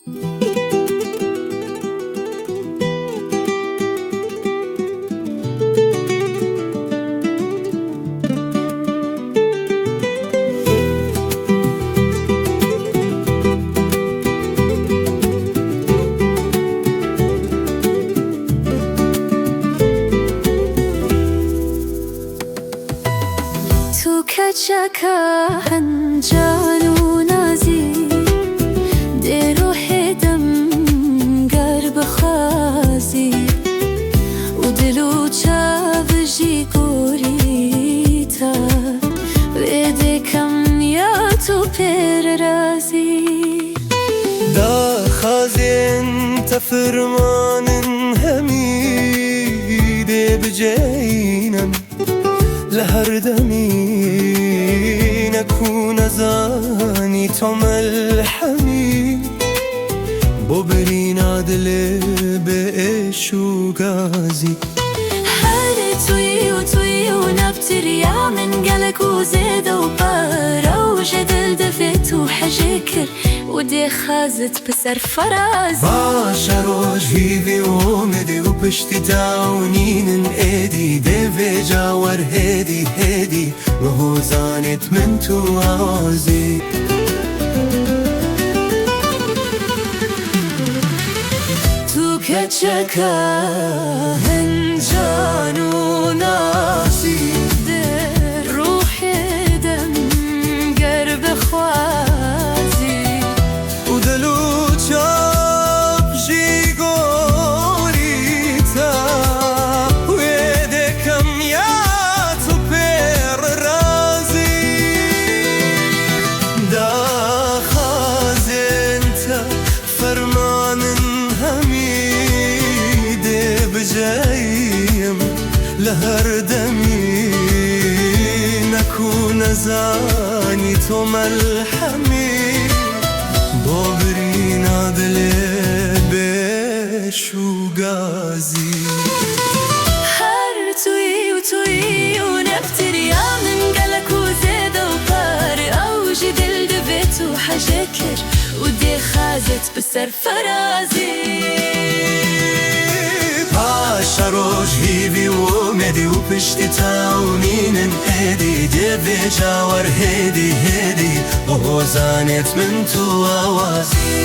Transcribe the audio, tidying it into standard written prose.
تو کچکا هنجان و نازی در و هدم گر بخوازی و دلو چاوجی گوری تا ویده کم یا تو پر رازی دا خازی انت فرمان همیده بجینم لهر دمي نكون زاني توم الحمي بوبرين عدل بإيش وغازي هاري توي ونبتر يا من قلق وزيد وبارا وجدل دفت وحجكر ودي خازت بسر فرازي باشا روش هيفي ومدي وبشتي داونين ايدي ديفي جاور هيدي وهو زانت من توازي تو كتشكا هنجان وناسي در روحي دم قرب خوازي ودلو چاب جي غوريتا ويدكم يا تو بير رازي دا خازنتا فرمان حميد بجايم لهر دمي نكون زاني توم الحميد بوبرين عدل بيش وغازي هر توي ونفتر يا من قلق وزيد وبار أوجي دل دفت وحجكر ودي خازت بسر فرازي باشا روش هيفي ومدي وبشتي تاونين ايدي ديفي جاور هيدي وهو زانت من تو آوازي